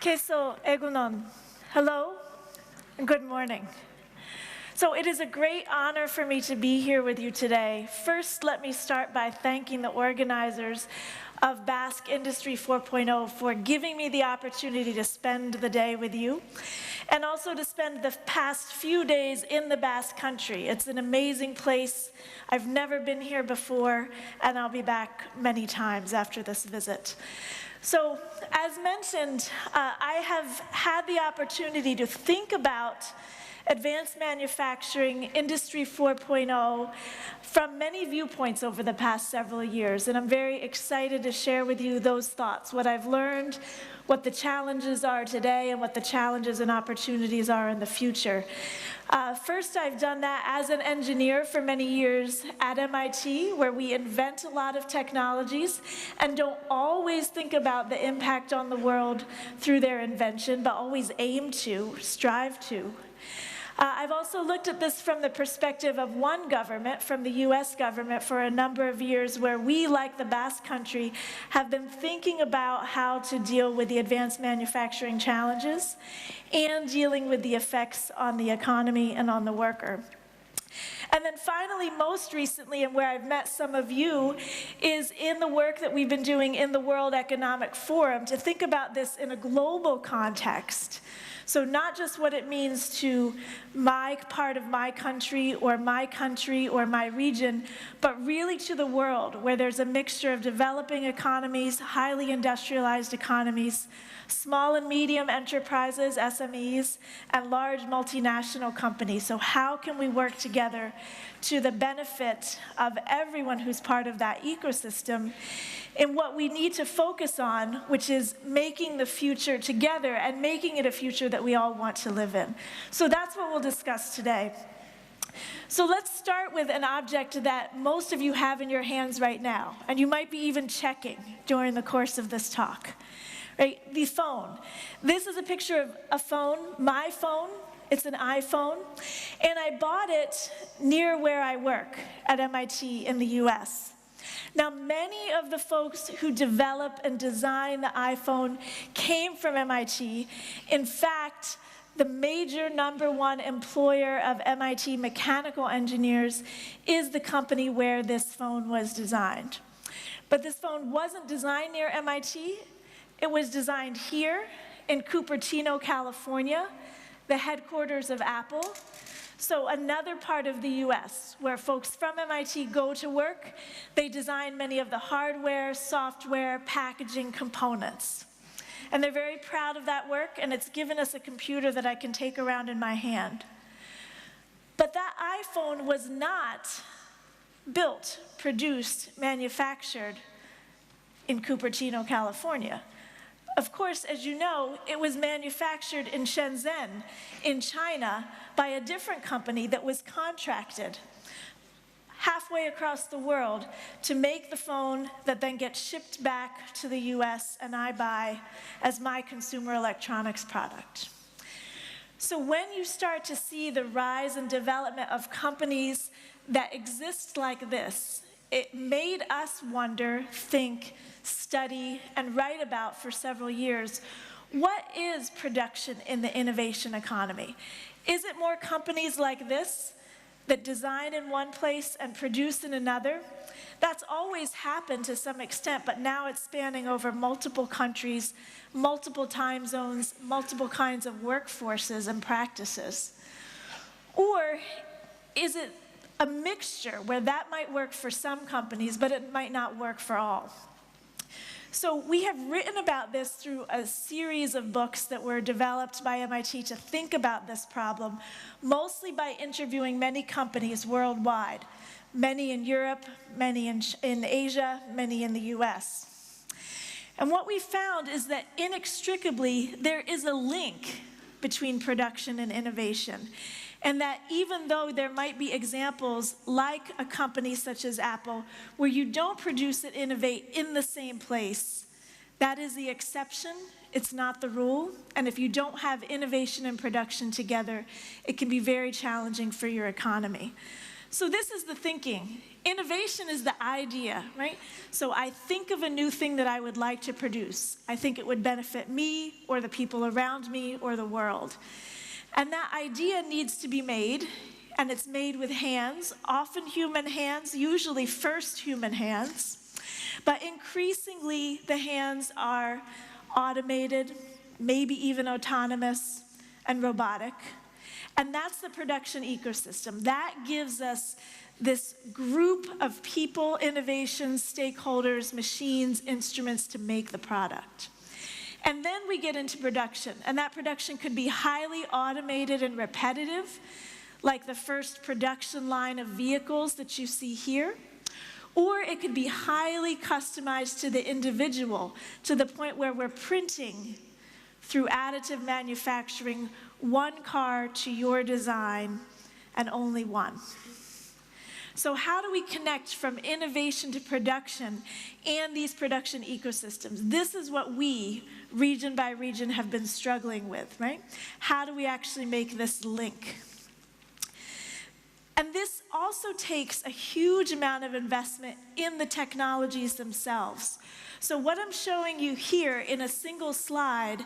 Keso egunon. Hello and good morning. So it is a great honor for me to be here with you today. First, let me start by thanking the organizers of Basque Industry 4.0 for giving me the opportunity to spend the day with you, and also to spend the past few days in the Basque Country. It's an amazing place. I've never been here before, and I'll be back many times after this visit. So, as mentioned, I have had the opportunity to think about advanced manufacturing, Industry 4.0, from many viewpoints over the past several years, and I'm very excited to share with you those thoughts, what I've learned, what the challenges are today, and what the challenges and opportunities are in the future. First, I've done that as an engineer for many years at MIT, where we invent a lot of technologies and don't always think about the impact on the world through their invention, but always aim to, strive to. I've also looked at this from the perspective of one government, from the US government, for a number of years, where we, like the Basque Country, have been thinking about how to deal with the advanced manufacturing challenges and dealing with the effects on the economy and on the worker. And then finally, most recently, and where I've met some of you, is in the work that we've been doing in the World Economic Forum to think about this in a global context. So not just what it means to my part of my country or my region, but really to the world, where there's a mixture of developing economies, highly industrialized economies, small and medium enterprises, SMEs, and large multinational companies. So how can we work together to the benefit of everyone who's part of that ecosystem in what we need to focus on, which is making the future together and making it a future that we all want to live in. So that's what we'll discuss today. So let's start with an object that most of you have in your hands right now, and you might be even checking during the course of this talk. Right? The phone. This is a picture of a phone, my phone. It's an iPhone, and I bought it near where I work at MIT in the US. Now, many of the folks who develop and design the iPhone came from MIT. In fact, the major #1 employer of MIT mechanical engineers is the company where this phone was designed. But this phone wasn't designed near MIT. It was designed here in Cupertino, California, the headquarters of Apple. So another part of the US where folks from MIT go to work. They design many of the hardware, software, packaging components. And they're very proud of that work, and it's given us a computer that I can take around in my hand. But that iPhone was not built, produced, manufactured in Cupertino, California. Of course, as you know, it was manufactured in Shenzhen, in China, by a different company that was contracted halfway across the world to make the phone that then gets shipped back to the US and I buy as my consumer electronics product. So when you start to see the rise and development of companies that exist like this, it made us wonder, think, study, and write about for several years, what is production in the innovation economy? Is it more companies like this that design in one place and produce in another? That's always happened to some extent, but now it's spanning over multiple countries, multiple time zones, multiple kinds of workforces and practices. Or is it a mixture where that might work for some companies, but it might not work for all? So we have written about this through a series of books that were developed by MIT to think about this problem, mostly by interviewing many companies worldwide, many in Europe, many in Asia, many in the US. And what we found is that inextricably there is a link between production and innovation. And that even though there might be examples like a company such as Apple, where you don't produce and innovate in the same place, that is the exception, it's not the rule. And if you don't have innovation and production together, it can be very challenging for your economy. So this is the thinking. Innovation is the idea, right? So I think of a new thing that I would like to produce. I think it would benefit me or the people around me or the world. And that idea needs to be made, and it's made with hands, often human hands, usually first human hands. But increasingly, the hands are automated, maybe even autonomous and robotic. And that's the production ecosystem. That gives us this group of people, innovations, stakeholders, machines, instruments to make the product. And then we get into production, and that production could be highly automated and repetitive, like the first production line of vehicles that you see here. Or it could be highly customized to the individual, to the point where we're printing through additive manufacturing one car to your design, and only one. So how do we connect from innovation to production and these production ecosystems? This is what we, region by region, have been struggling with, right? How do we actually make this link? And this also takes a huge amount of investment in the technologies themselves. So what I'm showing you here in a single slide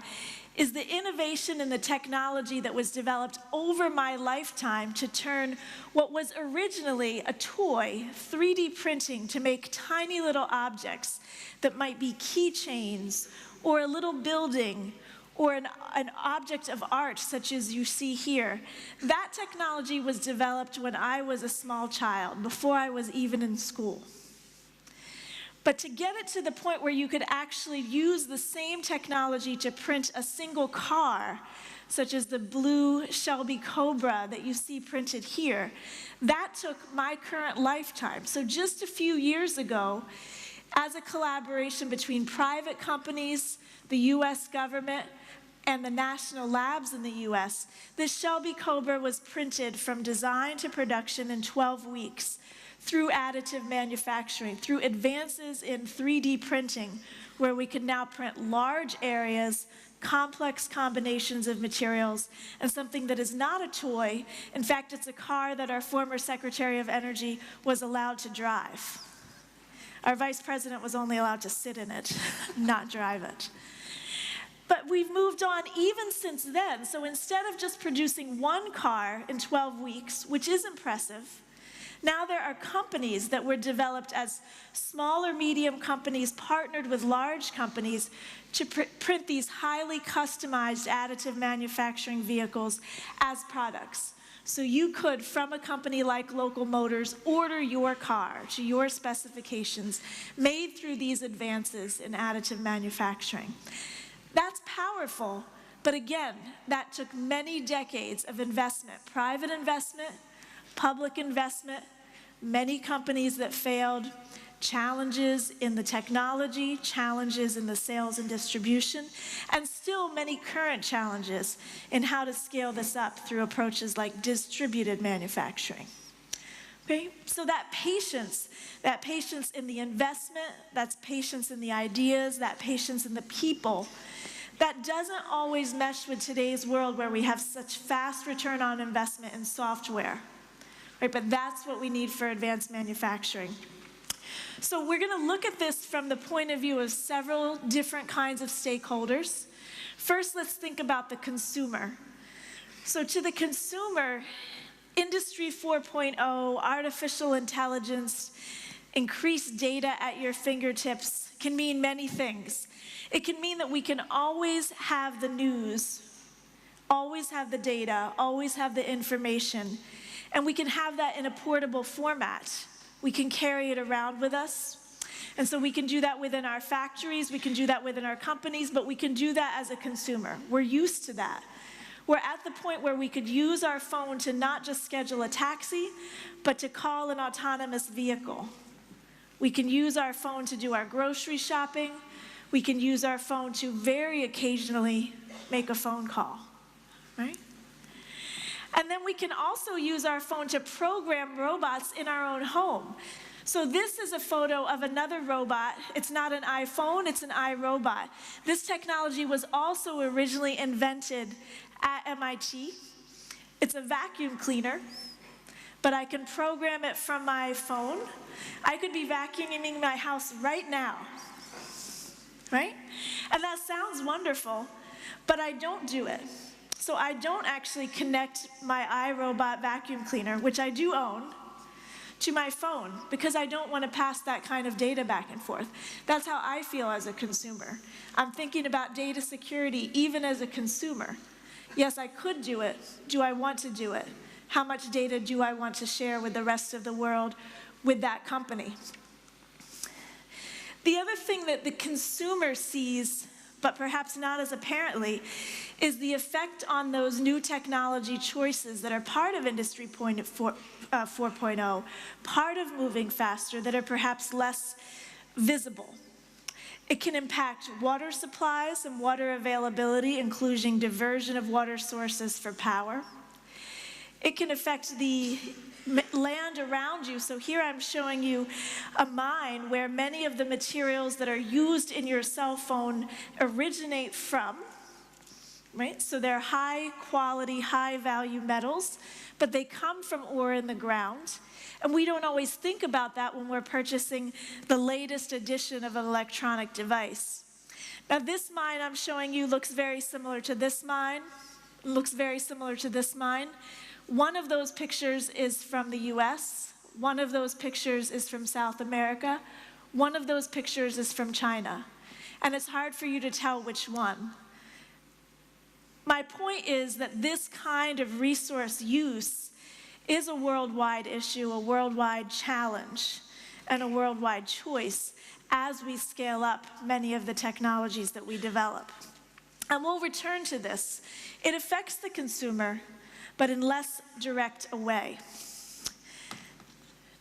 is the innovation in the technology that was developed over my lifetime to turn what was originally a toy, 3D printing, to make tiny little objects that might be keychains or a little building or an object of art such as you see here. That technology was developed when I was a small child, before I was even in school. But to get it to the point where you could actually use the same technology to print a single car, such as the blue Shelby Cobra that you see printed here, that took my current lifetime. So just a few years ago, as a collaboration between private companies, the US government, and the national labs in the US, this Shelby Cobra was printed from design to production in 12 weeks through additive manufacturing, through advances in 3D printing, where we can now print large areas, complex combinations of materials, and something that is not a toy. In fact, it's a car that our former Secretary of Energy was allowed to drive. Our Vice President was only allowed to sit in it, not drive it. But we've moved on even since then. So instead of just producing one car in 12 weeks, which is impressive, now there are companies that were developed as small or medium companies partnered with large companies to print these highly customized additive manufacturing vehicles as products. So you could, from a company like Local Motors, order your car to your specifications made through these advances in additive manufacturing. That's powerful, but again, that took many decades of investment, private investment, public investment, many companies that failed, challenges in the technology, challenges in the sales and distribution, and still many current challenges in how to scale this up through approaches like distributed manufacturing. Okay? So that patience in the investment, that's patience in the ideas, that patience in the people, that doesn't always mesh with today's world where we have such fast return on investment in software. Right, but that's what we need for advanced manufacturing. So we're going to look at this from the point of view of several different kinds of stakeholders. First, let's think about the consumer. So to the consumer, Industry 4.0, artificial intelligence, increased data at your fingertips can mean many things. It can mean that we can always have the news, always have the data, always have the information. And we can have that in a portable format. We can carry it around with us. And so we can do that within our factories, we can do that within our companies, but we can do that as a consumer. We're used to that. We're at the point where we could use our phone to not just schedule a taxi, but to call an autonomous vehicle. We can use our phone to do our grocery shopping. We can use our phone to very occasionally make a phone call, right? And then we can also use our phone to program robots in our own home. So this is a photo of another robot. It's not an iPhone, it's an iRobot. This technology was also originally invented at MIT. It's a vacuum cleaner but I can program it from my phone. I could be vacuuming my house right now, right? And that sounds wonderful, but I don't do it. So I don't actually connect my iRobot vacuum cleaner, which I do own, to my phone, because I don't want to pass that kind of data back and forth. That's how I feel as a consumer. I'm thinking about data security even as a consumer. Yes, I could do it. Do I want to do it? How much data do I want to share with the rest of the world with that company? The other thing that the consumer sees, but perhaps not as apparently, is the effect on those new technology choices that are part of Industry 4.0, part of moving faster, that are perhaps less visible. It can impact water supplies and water availability, including diversion of water sources for power. It can affect the land around you. So here I'm showing you a mine where many of the materials that are used in your cell phone originate from, right? So they're high quality, high value metals, but they come from ore in the ground. And we don't always think about that when we're purchasing the latest edition of an electronic device. Now this mine I'm showing you looks very similar to this mine, looks very similar to this mine. One of those pictures is from the US, one of those pictures is from South America, one of those pictures is from China. And it's hard for you to tell which one. My point is that this kind of resource use is a worldwide issue, a worldwide challenge, and a worldwide choice as we scale up many of the technologies that we develop. And we'll return to this. It affects the consumer, but in less direct a way.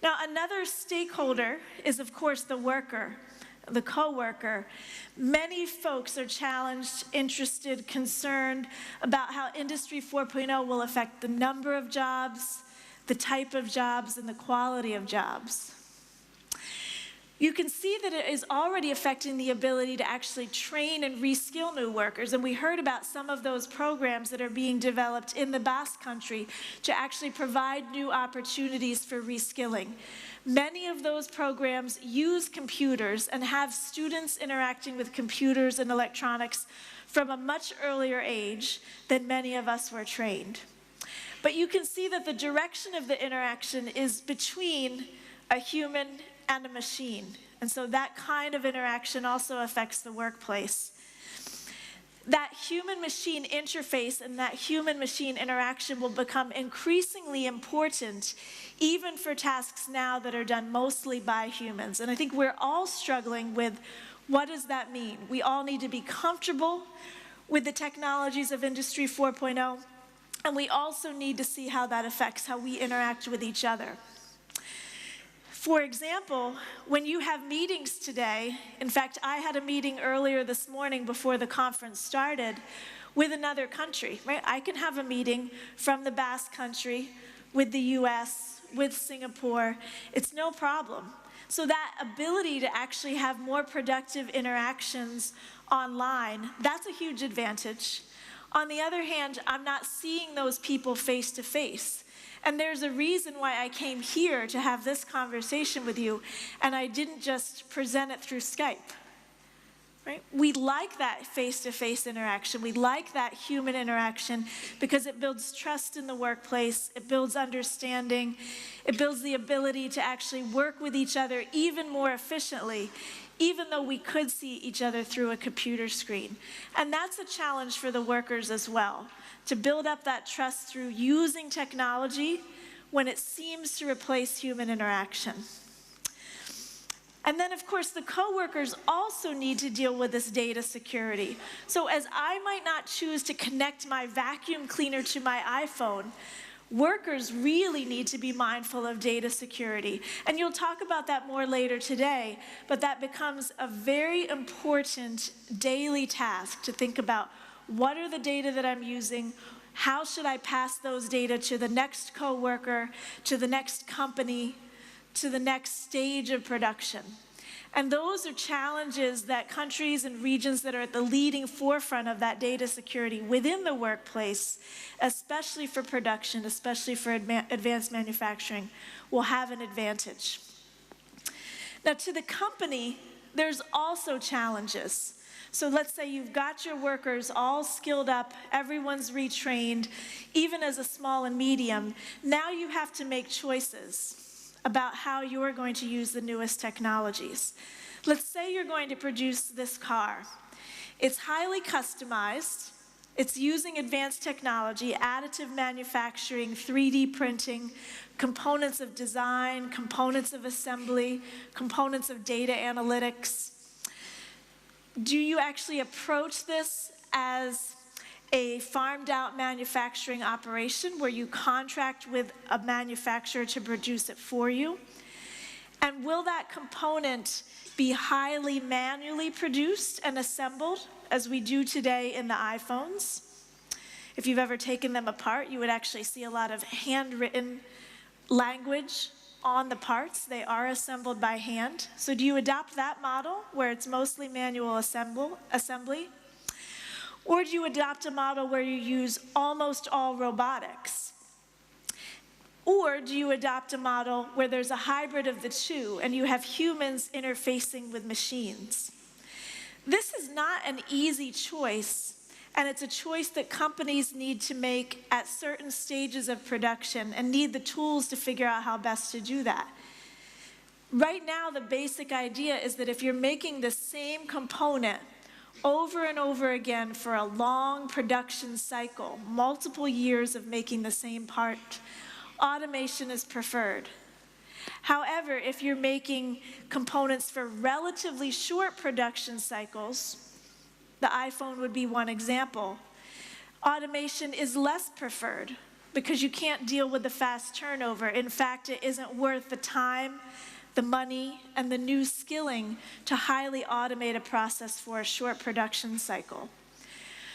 Now, another stakeholder is, of course, the worker, the co-worker. Many folks are challenged, interested, concerned about how Industry 4.0 will affect the number of jobs, the type of jobs, and the quality of jobs. You can see that it is already affecting the ability to actually train and reskill new workers, and we heard about some of those programs that are being developed in the Basque Country to actually provide new opportunities for reskilling. Many of those programs use computers and have students interacting with computers and electronics from a much earlier age than many of us were trained. But you can see that the direction of the interaction is between a human and a machine. And so that kind of interaction also affects the workplace. That human-machine interface and that human-machine interaction will become increasingly important even for tasks now that are done mostly by humans. And I think we're all struggling with what does that mean? We all need to be comfortable with the technologies of Industry 4.0, and we also need to see how that affects how we interact with each other. For example, when you have meetings today, in fact, I had a meeting earlier this morning before the conference started with another country, right? I can have a meeting from the Basque Country with the US, with Singapore. It's no problem. So that ability to actually have more productive interactions online, that's a huge advantage. On the other hand, I'm not seeing those people face to face. And there's a reason why I came here to have this conversation with you, and I didn't just present it through Skype, right? We like that face-to-face interaction. We like that human interaction because it builds trust in the workplace, it builds understanding, it builds the ability to actually work with each other even more efficiently, even though we could see each other through a computer screen. And that's a challenge for the workers as well, to build up that trust through using technology when it seems to replace human interaction. And then, of course, the coworkers also need to deal with this data security. So as I might not choose to connect my vacuum cleaner to my iPhone, workers really need to be mindful of data security. And you'll talk about that more later today, but that becomes a very important daily task to think about. What are the data that I'm using? How should I pass those data to the next coworker, to the next company, to the next stage of production? And those are challenges that countries and regions that are at the leading forefront of that data security within the workplace, especially for production, especially for advanced manufacturing, will have an advantage. Now, to the company, there's also challenges. So let's say you've got your workers all skilled up, everyone's retrained, even as a small and medium. Now you have to make choices about how you're going to use the newest technologies. Let's say you're going to produce this car. It's highly customized. It's using advanced technology, additive manufacturing, 3D printing, components of design, components of assembly, components of data analytics. Do you actually approach this as a farmed out manufacturing operation where you contract with a manufacturer to produce it for you? And will that component be highly manually produced and assembled as we do today in the iPhones? If you've ever taken them apart, you would actually see a lot of handwritten language on the parts. They are assembled by hand. So do you adopt that model where it's mostly manual assembly? Or do you adopt a model where you use almost all robotics? Or do you adopt a model where there's a hybrid of the two and you have humans interfacing with machines? This is not an easy choice, and it's a choice that companies need to make at certain stages of production and need the tools to figure out how best to do that. Right now, the basic idea is that if you're making the same component over and over again for a long production cycle, multiple years of making the same part, automation is preferred. However, if you're making components for relatively short production cycles, the iPhone would be one example, automation is less preferred because you can't deal with the fast turnover. In fact, it isn't worth the time, the money, and the new skilling to highly automate a process for a short production cycle.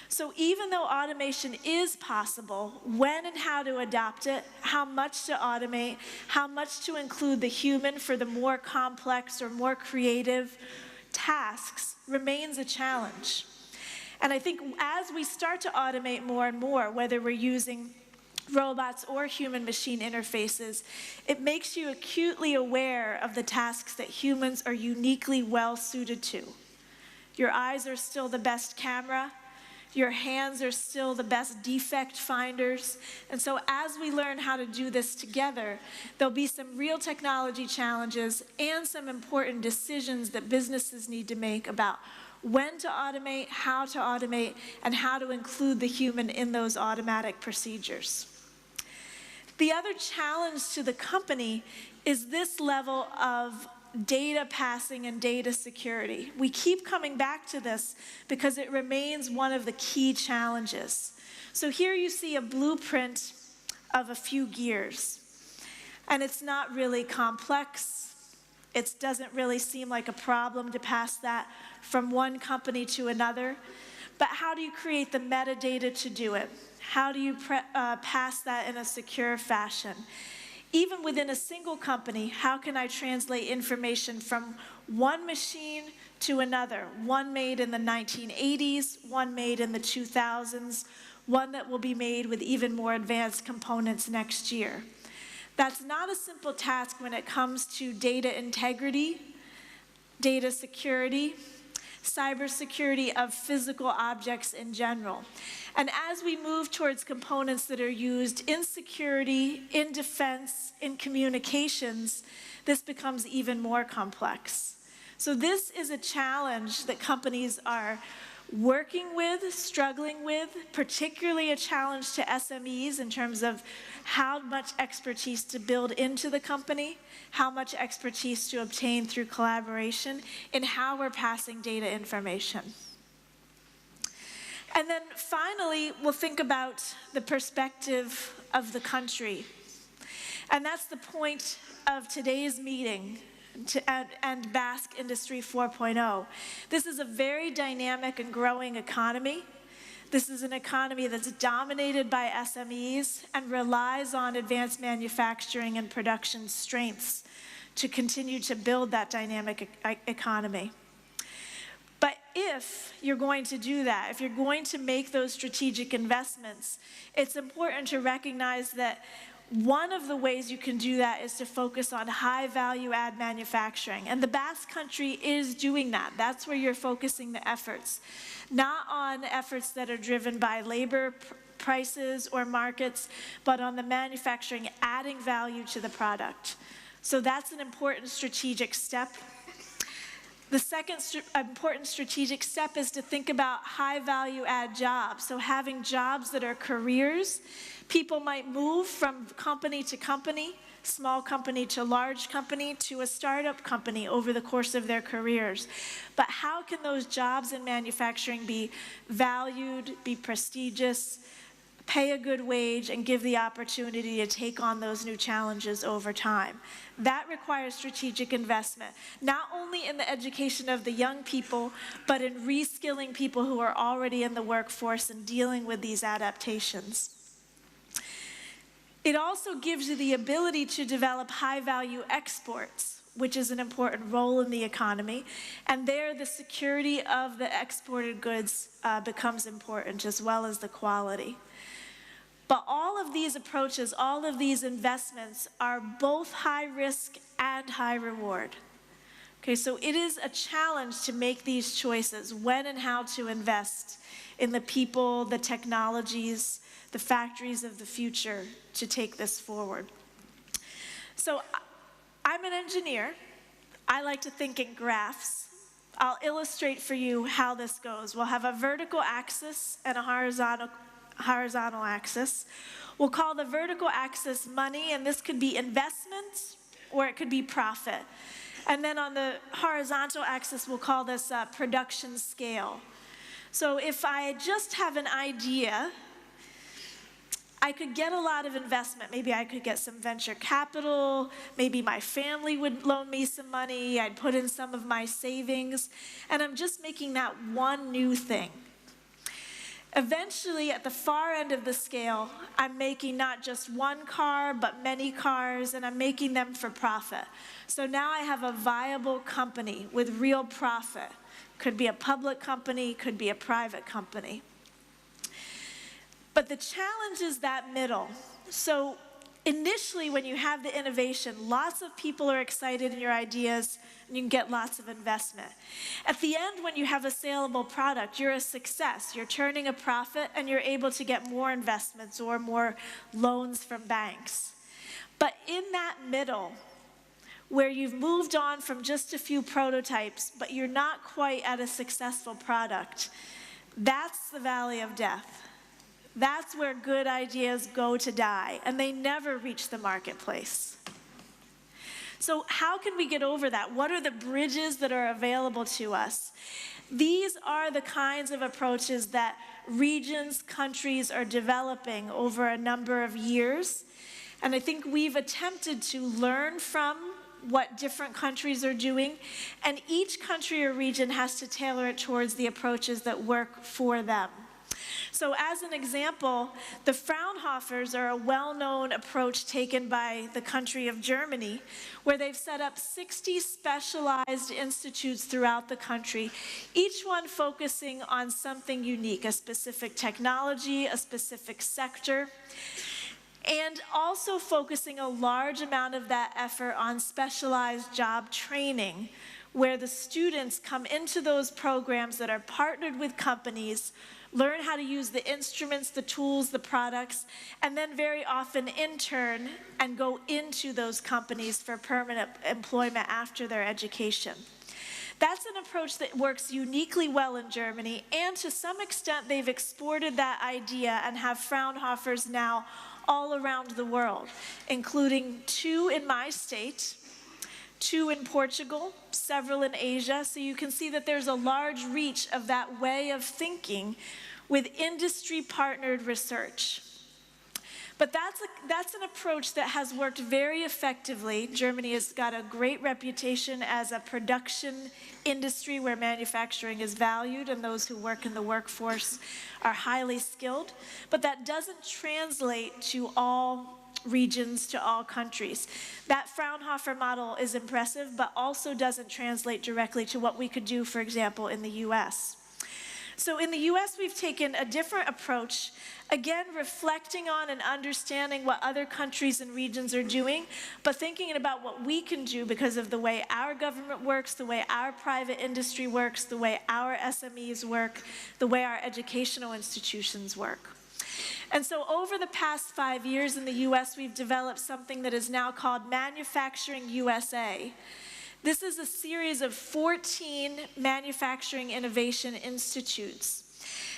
So even though automation is possible, when and how to adopt it, how much to automate, how much to include the human for the more complex or more creative tasks remains a challenge. And I think as we start to automate more and more, whether we're using robots or human-machine interfaces, it makes you acutely aware of the tasks that humans are uniquely well-suited to. Your eyes are still the best camera. Your hands are still the best defect finders. And so as we learn how to do this together, there'll be some real technology challenges and some important decisions that businesses need to make about when to automate, and how to include the human in those automatic procedures. The other challenge to the company is this level of data passing and data security. We keep coming back to this because it remains one of the key challenges. So here you see a blueprint of a few gears, and it's not really complex. It doesn't really seem like a problem to pass that from one company to another. But how do you create the metadata to do it? How do you pass that in a secure fashion? Even within a single company, how can I translate information from one machine to another? One made in the 1980s, one made in the 2000s, one that will be made with even more advanced components next year. That's not a simple task when it comes to data integrity, data security, cybersecurity of physical objects in general. And as we move towards components that are used in security, in defense, in communications, this becomes even more complex. So this is a challenge that companies are working with, struggling with, particularly a challenge to SMEs in terms of how much expertise to build into the company, how much expertise to obtain through collaboration, in how we're passing data information. And then finally, we'll think about the perspective of the country. And that's the point of today's meeting, and Basque Industry 4.0. This is a very dynamic and growing economy. This is an economy that's dominated by SMEs and relies on advanced manufacturing and production strengths to continue to build that dynamic economy. But if you're going to do that, if you're going to make those strategic investments, it's important to recognize that one of the ways you can do that is to focus on high value add manufacturing. And the Basque Country is doing that. That's where you're focusing the efforts. Not on efforts that are driven by labor prices or markets, but on the manufacturing adding value to the product. So that's an important strategic step. The second important strategic step is to think about high value add jobs. So having jobs that are careers. People might move from company to company, small company to large company, to a startup company over the course of their careers. But how can those jobs in manufacturing be valued, be prestigious, pay a good wage, and give the opportunity to take on those new challenges over time? That requires strategic investment, not only in the education of the young people, but in reskilling people who are already in the workforce and dealing with these adaptations. It also gives you the ability to develop high-value exports, which is an important role in the economy. And there, the security of the exported goods becomes important, as well as the quality. But all of these approaches, all of these investments are both high risk and high reward. Okay, so it is a challenge to make these choices, when and how to invest in the people, the technologies, the factories of the future to take this forward. So I'm an engineer. I like to think in graphs. I'll illustrate for you how this goes. We'll have a vertical axis and a horizontal axis. We'll call the vertical axis money, and this could be investment or it could be profit. And then on the horizontal axis, we'll call this production scale. So if I just have an idea, I could get a lot of investment. Maybe I could get some venture capital. Maybe my family would loan me some money. I'd put in some of my savings. And I'm just making that one new thing. Eventually, at the far end of the scale, I'm making not just one car, but many cars, and I'm making them for profit. So now I have a viable company with real profit. Could be a public company, could be a private company. But the challenge is that middle. So initially, when you have the innovation, lots of people are excited in your ideas, and you can get lots of investment. At the end, when you have a saleable product, you're a success. You're turning a profit, and you're able to get more investments or more loans from banks. But in that middle, where you've moved on from just a few prototypes, but you're not quite at a successful product, that's the valley of death. That's where good ideas go to die, and they never reach the marketplace. So how can we get over that? What are the bridges that are available to us? These are the kinds of approaches that regions, countries are developing over a number of years. And I think we've attempted to learn from what different countries are doing, and each country or region has to tailor it towards the approaches that work for them. So as an example, the Fraunhofers are a well-known approach taken by the country of Germany, where they've set up 60 specialized institutes throughout the country, each one focusing on something unique, a specific technology, a specific sector, and also focusing a large amount of that effort on specialized job training, where the students come into those programs that are partnered with companies, learn how to use the instruments, the tools, the products, and then very often intern and go into those companies for permanent employment after their education. That's an approach that works uniquely well in Germany, and to some extent they've exported that idea and have Fraunhofers now all around the world, including 2 in my state, 2 in Portugal, several in Asia. So you can see that there's a large reach of that way of thinking with industry-partnered research. But that's an approach that has worked very effectively. Germany has got a great reputation as a production industry where manufacturing is valued and those who work in the workforce are highly skilled. But that doesn't translate to all regions to all countries. That Fraunhofer model is impressive, but also doesn't translate directly to what we could do, for example, in the US. So in the US, we've taken a different approach, again, reflecting on and understanding what other countries and regions are doing, but thinking about what we can do because of the way our government works, the way our private industry works, the way our SMEs work, the way our educational institutions work. And so over the past 5 years in the US, we've developed something that is now called Manufacturing USA. This is a series of 14 manufacturing innovation institutes.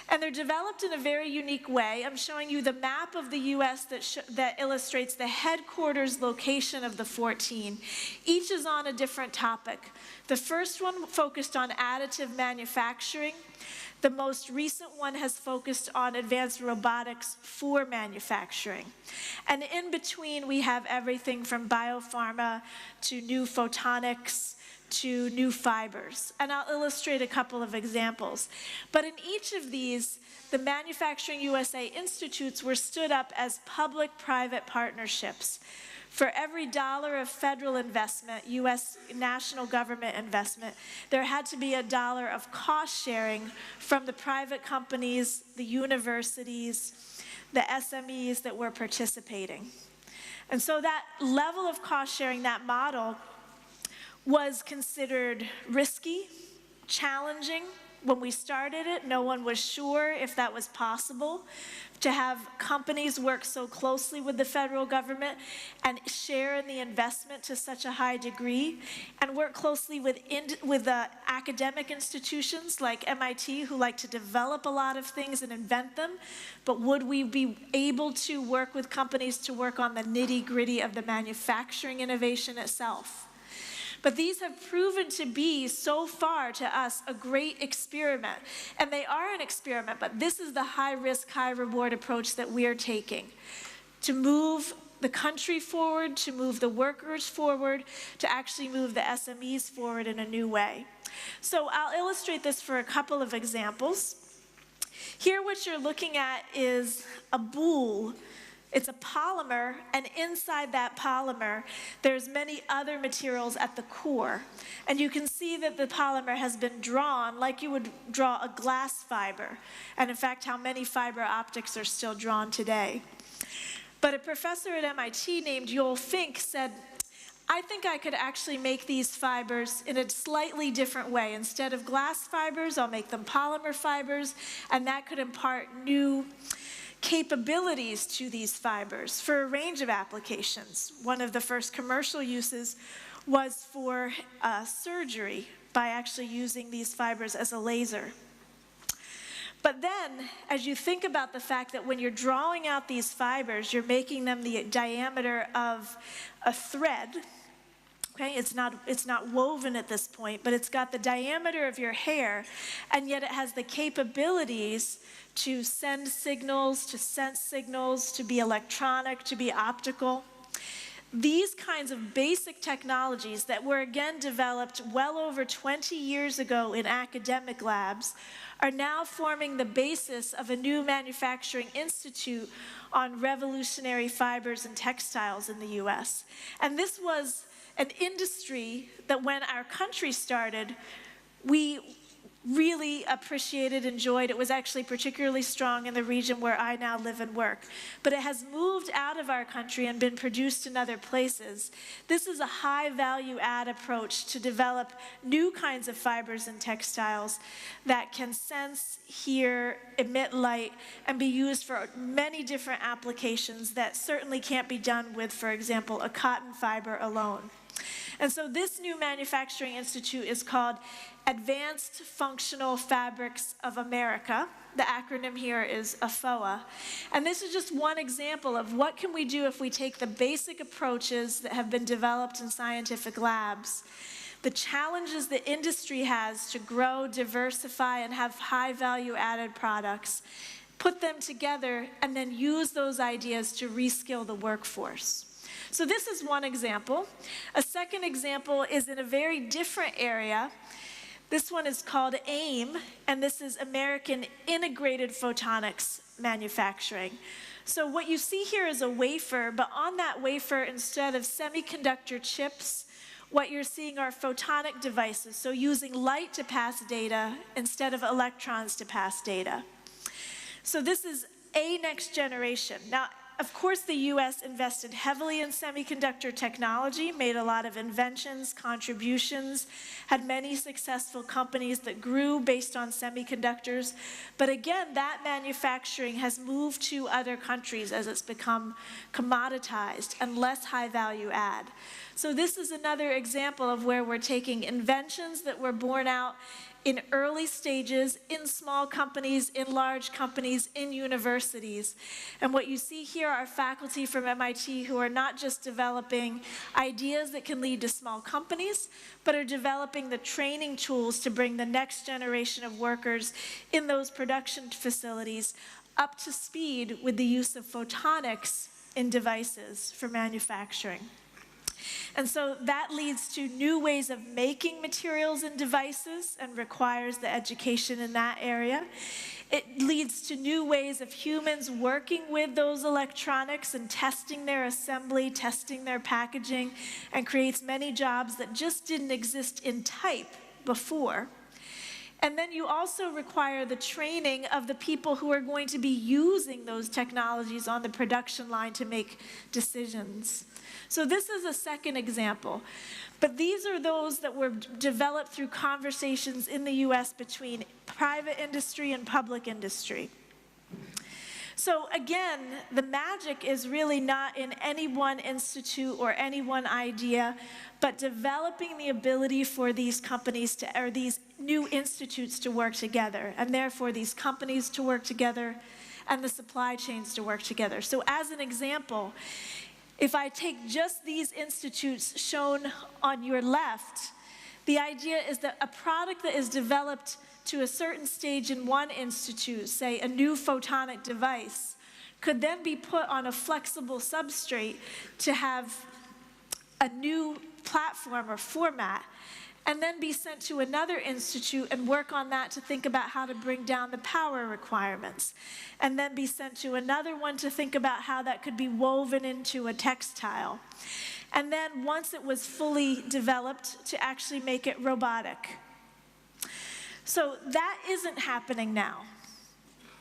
And they're developed in a very unique way. I'm showing you the map of the US that illustrates the headquarters location of the 14. Each is on a different topic. The first one focused on additive manufacturing. The most recent one has focused on advanced robotics for manufacturing. And in between, we have everything from biopharma to new photonics to new fibers. And I'll illustrate a couple of examples. But in each of these, the Manufacturing USA Institutes were stood up as public-private partnerships. For every dollar of federal investment, US national government investment, there had to be a dollar of cost sharing from the private companies, the universities, the SMEs that were participating. And so that level of cost sharing, that model, was considered risky, challenging. When we started it, no one was sure if that was possible, to have companies work so closely with the federal government and share in the investment to such a high degree, and work closely with academic institutions like MIT, who like to develop a lot of things and invent them, but would we be able to work with companies to work on the nitty-gritty of the manufacturing innovation itself? But these have proven to be, so far to us, a great experiment. And they are an experiment, but this is the high-risk, high-reward approach that we are taking to move the country forward, to move the workers forward, to actually move the SMEs forward in a new way. So I'll illustrate this for a couple of examples. Here what you're looking at is a boule. It's a polymer, and inside that polymer, there's many other materials at the core. And you can see that the polymer has been drawn like you would draw a glass fiber. And in fact, how many fiber optics are still drawn today. But a professor at MIT named Joel Fink said, I think I could actually make these fibers in a slightly different way. Instead of glass fibers, I'll make them polymer fibers, and that could impart new capabilities to these fibers for a range of applications. One of the first commercial uses was for surgery by actually using these fibers as a laser. But then, as you think about the fact that when you're drawing out these fibers, you're making them the diameter of a thread. Okay, it's not woven at this point, but it's got the diameter of your hair, and yet it has the capabilities to send signals, to sense signals, to be electronic, to be optical. These kinds of basic technologies that were again developed well over 20 years ago in academic labs are now forming the basis of a new manufacturing institute on revolutionary fibers and textiles in the US. And this was an industry that when our country started, we really appreciated, enjoyed. It was actually particularly strong in the region where I now live and work. But it has moved out of our country and been produced in other places. This is a high value add approach to develop new kinds of fibers and textiles that can sense, hear, emit light, and be used for many different applications that certainly can't be done with, for example, a cotton fiber alone. And so this new manufacturing institute is called Advanced Functional Fabrics of America. The acronym here is AFOA. And this is just one example of what can we do if we take the basic approaches that have been developed in scientific labs, the challenges the industry has to grow, diversify, and have high value added products, put them together, and then use those ideas to reskill the workforce. So this is one example. A second example is in a very different area. This one is called AIM, and this is American Integrated Photonics. manufacturing. So what you see here is a wafer, but on that wafer, instead of semiconductor chips, what you're seeing are photonic devices, so using light to pass data instead of electrons to pass data. So this is a next generation. Now, of course, the US invested heavily in semiconductor technology, made a lot of inventions, contributions, had many successful companies that grew based on semiconductors. But again, that manufacturing has moved to other countries as it's become commoditized and less high value add. So this is another example of where we're taking inventions that were born out in early stages, in small companies, in large companies, in universities. And what you see here are faculty from MIT who are not just developing ideas that can lead to small companies, but are developing the training tools to bring the next generation of workers in those production facilities up to speed with the use of photonics in devices for manufacturing. And so that leads to new ways of making materials and devices and requires the education in that area. It leads to new ways of humans working with those electronics and testing their assembly, testing their packaging, and creates many jobs that just didn't exist in type before. And then you also require the training of the people who are going to be using those technologies on the production line to make decisions. So this is a second example. But these are those that were developed through conversations in the US between private industry and public industry. So again, the magic is really not in any one institute or any one idea, but developing the ability for these companies to, or these new institutes to work together, and therefore these companies to work together and the supply chains to work together. So as an example, if I take just these institutes shown on your left, the idea is that a product that is developed to a certain stage in one institute, say a new photonic device, could then be put on a flexible substrate to have a new platform or format, and then be sent to another institute and work on that to think about how to bring down the power requirements, and then be sent to another one to think about how that could be woven into a textile. And then once it was fully developed, to actually make it robotic. So that isn't happening now.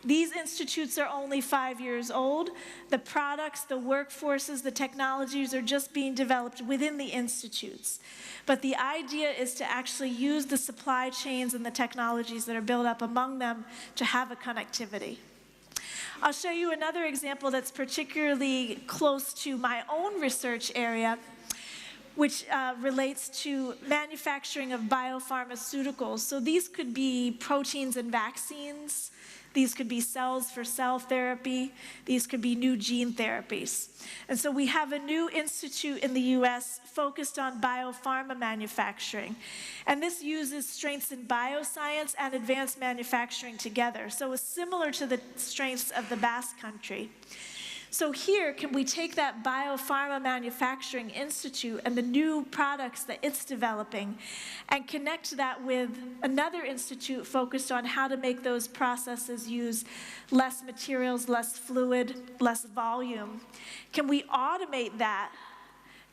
These institutes are only 5 years old. The products, the workforces, the technologies are just being developed within the institutes. But the idea is to actually use the supply chains and the technologies that are built up among them to have a connectivity. I'll show you another example that's particularly close to my own research area, which relates to manufacturing of biopharmaceuticals. So these could be proteins and vaccines. These could be cells for cell therapy. These could be new gene therapies. And so we have a new institute in the US focused on biopharma manufacturing. And this uses strengths in bioscience and advanced manufacturing together. So it's similar to the strengths of the Basque Country. So here, can we take that biopharma manufacturing institute and the new products that it's developing and connect that with another institute focused on how to make those processes use less materials, less fluid, less volume? Can we automate that?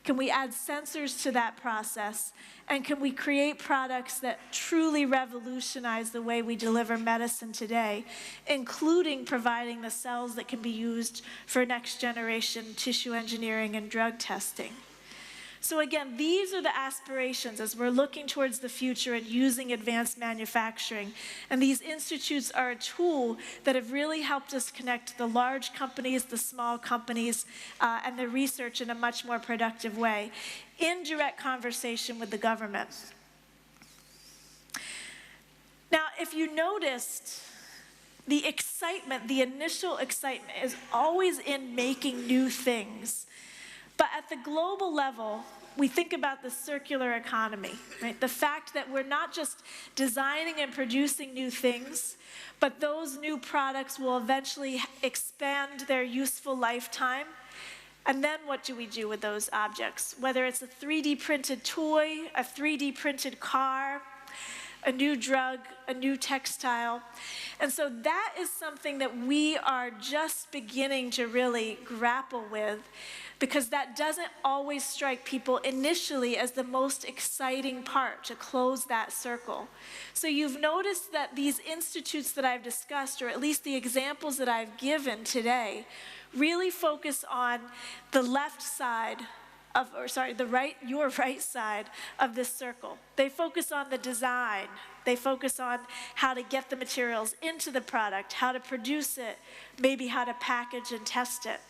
Can we add sensors to that process? And can we create products that truly revolutionize the way we deliver medicine today, including providing the cells that can be used for next generation tissue engineering and drug testing? So again, these are the aspirations as we're looking towards the future and using advanced manufacturing. And these institutes are a tool that have really helped us connect the large companies, the small companies, and the research in a much more productive way in direct conversation with the government. Now, if you noticed, the excitement, the initial excitement is always in making new things. But at the global level, we think about the circular economy, right? The fact that we're not just designing and producing new things, but those new products will eventually expand their useful lifetime. And then what do we do with those objects? Whether it's a 3D printed toy, a 3D printed car, a new drug, a new textile. And so that is something that we are just beginning to really grapple with, because that doesn't always strike people initially as the most exciting part, to close that circle. So you've noticed that these institutes that I've discussed, or at least the examples that I've given today, really focus on the left side of, or sorry, your right side of this circle. They focus on the design. They focus on how to get the materials into the product, how to produce it, maybe how to package and test it.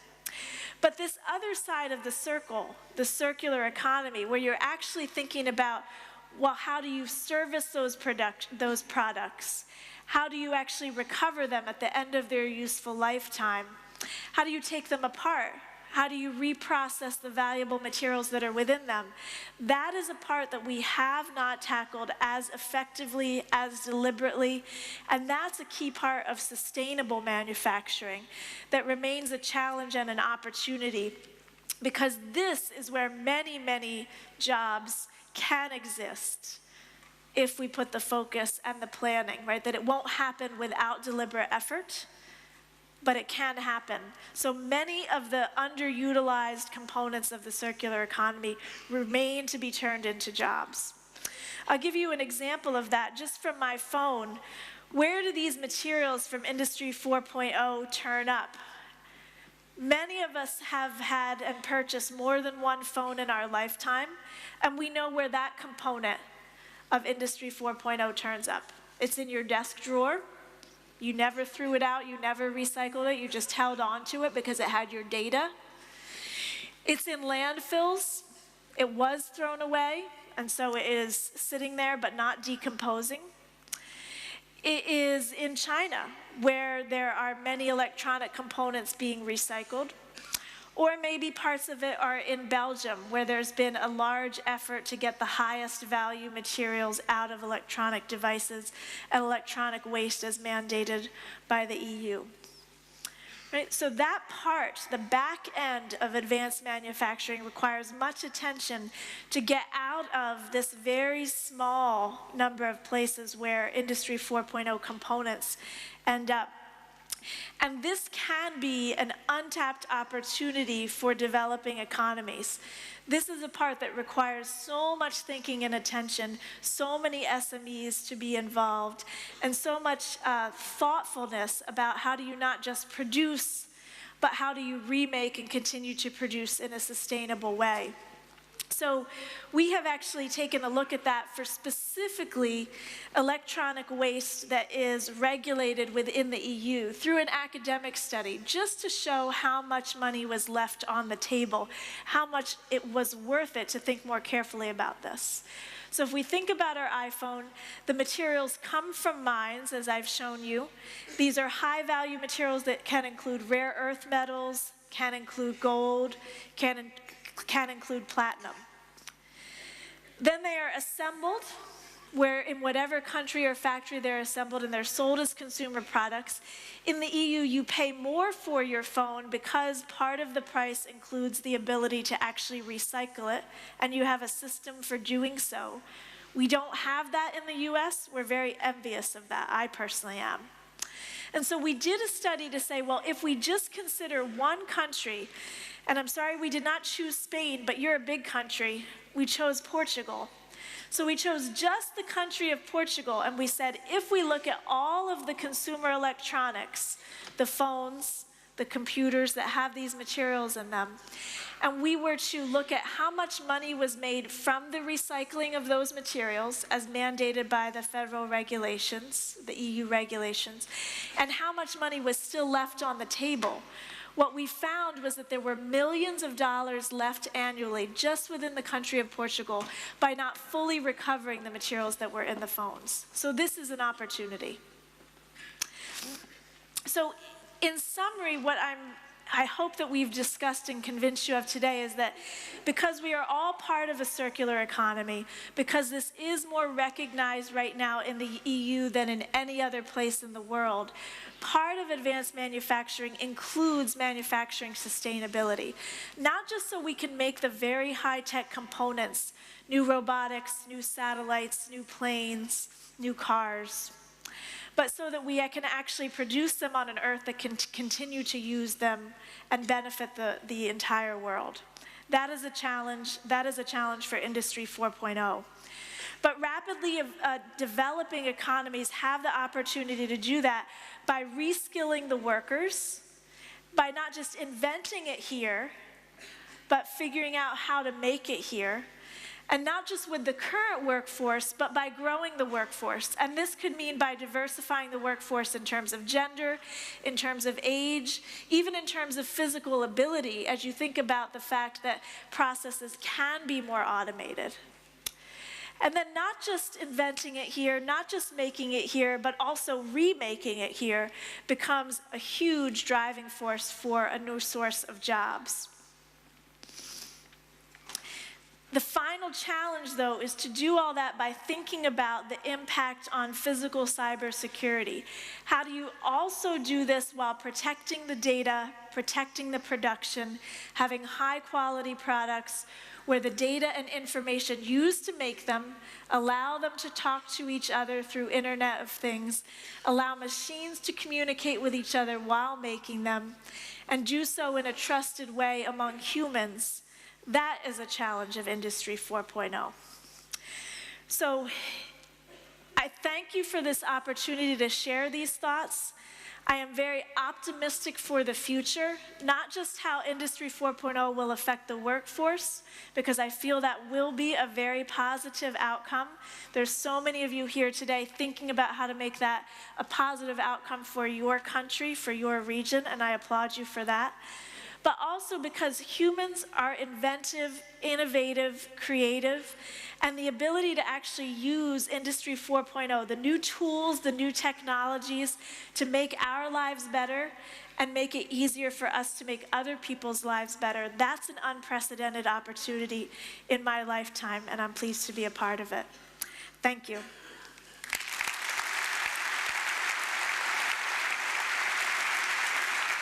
But this other side of the circle, the circular economy, where you're actually thinking about, well, how do you service those products? How do you actually recover them at the end of their useful lifetime? How do you take them apart? How do you reprocess the valuable materials that are within them? That is a part that we have not tackled as effectively, as deliberately, and that's a key part of sustainable manufacturing that remains a challenge and an opportunity, because this is where many, many jobs can exist if we put the focus and the planning, right? That it won't happen without deliberate effort, but it can happen. So many of the underutilized components of the circular economy remain to be turned into jobs. I'll give you an example of that just from my phone. Where do these materials from Industry 4.0 turn up? Many of us have had and purchased more than one phone in our lifetime, and we know where that component of Industry 4.0 turns up. It's in your desk drawer. You never threw it out, you never recycled it, you just held on to it because it had your data. It's in landfills. It was thrown away, and so it is sitting there but not decomposing. It is in China, where there are many electronic components being recycled. Or maybe parts of it are in Belgium, where there's been a large effort to get the highest value materials out of electronic devices and electronic waste as mandated by the EU. Right? So that part, the back end of advanced manufacturing, requires much attention to get out of this very small number of places where Industry 4.0 components end up. And this can be an untapped opportunity for developing economies. This is a part that requires so much thinking and attention, so many SMEs to be involved, and so much thoughtfulness about how do you not just produce, but how do you remake and continue to produce in a sustainable way. So we have actually taken a look at that for specifically electronic waste that is regulated within the EU through an academic study, just to show how much money was left on the table, how much it was worth it to think more carefully about this. So if we think about our iPhone, the materials come from mines, as I've shown you. These are high-value materials that can include rare earth metals, can include gold, can include platinum. Then they are assembled, where in whatever country or factory they're assembled, and they're sold as consumer products. In the EU, you pay more for your phone because part of the price includes the ability to actually recycle it, and you have a system for doing so. We don't have that in the US. We're very envious of that. I personally am. And so we did a study to say, well, if we just consider one country, and I'm sorry we did not choose Spain, but you're a big country, we chose Portugal. So we chose just the country of Portugal, and we said, if we look at all of the consumer electronics, the phones, the computers that have these materials in them, and we were to look at how much money was made from the recycling of those materials as mandated by the federal regulations, the EU regulations, and how much money was still left on the table, what we found was that there were millions of dollars left annually just within the country of Portugal by not fully recovering the materials that were in the phones. So this is an opportunity. So in summary, what I'm I hope that we've discussed and convinced you of today is that because we are all part of a circular economy, because this is more recognized right now in the EU than in any other place in the world, part of advanced manufacturing includes manufacturing sustainability. Not just so we can make the very high-tech components, new robotics, new satellites, new planes, new cars, but so that we can actually produce them on an earth that can continue to use them and benefit the entire world. That is a challenge. That is a challenge for Industry 4.0. But rapidly developing economies have the opportunity to do that by reskilling the workers, by not just inventing it here, but figuring out how to make it here. And not just with the current workforce, but by growing the workforce. And this could mean by diversifying the workforce in terms of gender, in terms of age, even in terms of physical ability, as you think about the fact that processes can be more automated. And then not just inventing it here, not just making it here, but also remaking it here becomes a huge driving force for a new source of jobs. The final challenge, though, is to do all that by thinking about the impact on physical cybersecurity. How do you also do this while protecting the data, protecting the production, having high-quality products where the data and information used to make them allow them to talk to each other through Internet of Things, allow machines to communicate with each other while making them, and do so in a trusted way among humans? That is a challenge of Industry 4.0. So I thank you for this opportunity to share these thoughts. I am very optimistic for the future, not just how Industry 4.0 will affect the workforce, because I feel that will be a very positive outcome. There's so many of you here today thinking about how to make that a positive outcome for your country, for your region, and I applaud you for that. But also because humans are inventive, innovative, creative, and the ability to actually use Industry 4.0, the new tools, the new technologies to make our lives better and make it easier for us to make other people's lives better. That's an unprecedented opportunity in my lifetime, and I'm pleased to be a part of it. Thank you.